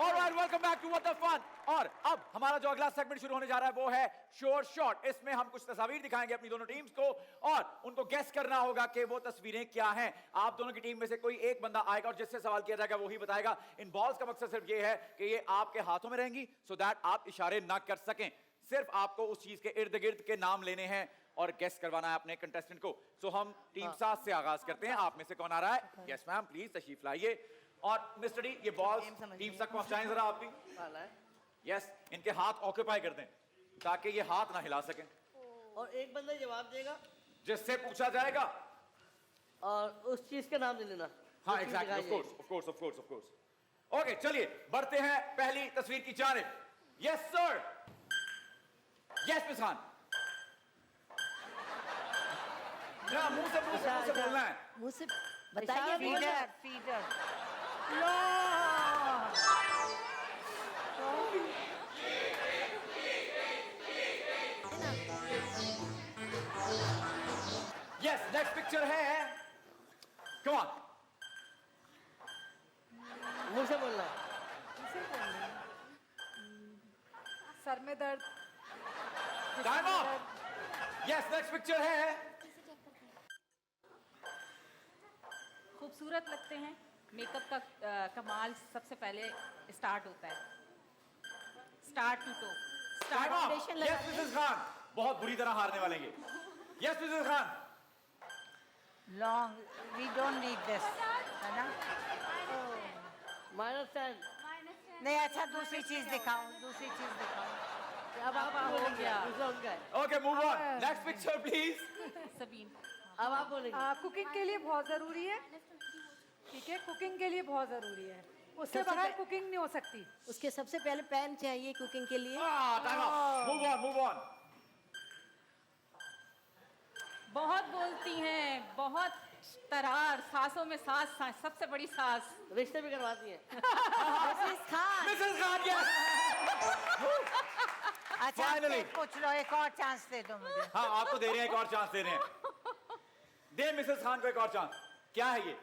Alright, welcome back to what the fun. और अब हमारा जो अगला सेगमेंट शुरू होने जा रहा है वो है श्योर शॉट। इसमें हम कुछ तस्वीर दिखाएंगे अपनी दोनों टीम्स को और उनको गेस करना होगा कि वो तस्वीरें क्या हैं। आप दोनों की टीम में से कोई एक बंदा आएगा और जिससे सवाल किया जाएगा वही बताएगा। इन बॉल्स का मकसद सिर्फ ये है कि ये आपके हाथों में रहेंगी सो दैट आप इशारे ना कर सकें। सिर्फ आपको उस चीज के इर्द गिर्द के नाम लेने हैं और गेस करवाना है अपने कंटेस्टेंट को। सो हम टीम 7 से आगाज करते हैं। आप में से कौन आ रहा है? यस मैम, प्लीज तशरीफ लाइए। और मिस्टर डी, ये बॉल्स टीम तक पहुंचाएं जरा आप भी। यस, इनके हाथ ऑक्यूपाई कर दें ताकि ये हाथ ना हिला सकें। और एक बंदा जवाब देगा जिससे पूछा जाएगा और उस चीज का नाम ले लेना। हाँ एग्जैक्टली, ऑफ कोर्स। ओके, चलिए बढ़ते हैं पहली तस्वीर की जानिब। Yes sir, yes miss Khan. ना मुंह से बोलना है। मुंह से बताइए। फीडर यस, नेक्स्ट पिक्चर है। कम ऑन, मुंह से बोलना। सर में दर्द। Time off. Yes, next picture है। खूबसूरत लगते हैं। मेकअप का कमाल सबसे पहले स्टार्ट होता है, start to toe. Time off. Yes Mrs Khan, बहुत बुरी तरह हारने वाले हैं। Yes Mrs Khan. Long, we don't need this, है ना? -10। नहीं, अच्छा दूसरी चीज दिखाऊं। अब आप हो गया। दूसरा उनका है। Okay, move on. Next picture please. Sabeen, अब आप बोलेंगे। कुकिंग के लिए बहुत जरूरी है। ठीक है, कुकिंग के लिए बहुत जरूरी है। उससे सबसे बगैर पह- कुकिंग नहीं हो सकती। उसके सबसे पहले पैन चाहिए कुकिंग के लिए। Time of. Move on. बहुत बोलती हैं, बहुत तरार, सांसों में सांस, सबसे बड़ी सांस। रिश्ते भी करवाती है। Mrs Khan. Mrs Khan, yes. अच्छा, Finally. एक पूछ लो, एक और चांस दे दो मुझे। हाँ, आपको दे रहे हैं, एक और चांस दे रहे हैं। दे मिसेस खान को एक और चांस। क्या है ये?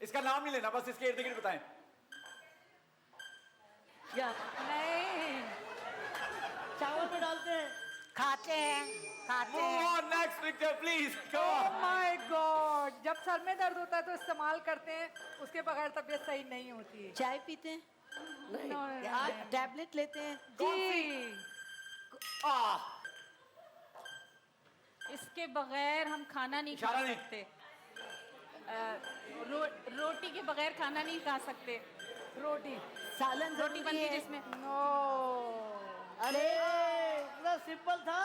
इसका नाम नहीं लेना, बस इसके इर्द गिर्द बताएं। क्या नहीं, चावल में डालते हैं? खाते हैं। Move on, next picture please. Come oh on. My God, जब सर में दर्द होता है तो इस्तेमाल करते हैं, उसके बगैर तबीयत सही नहीं होती है। चाय पीते हैं। नहीं। टैबलेट लेते हैं। जी, इसके बगैर हम खाना नहीं खा इशारा नहीं। सकते। रोटी के बगैर खाना नहीं खा सकते। रोटी। सालन रोटी जरूरी बनती है है। जिसमें नो, अरे इतना सिंपल था।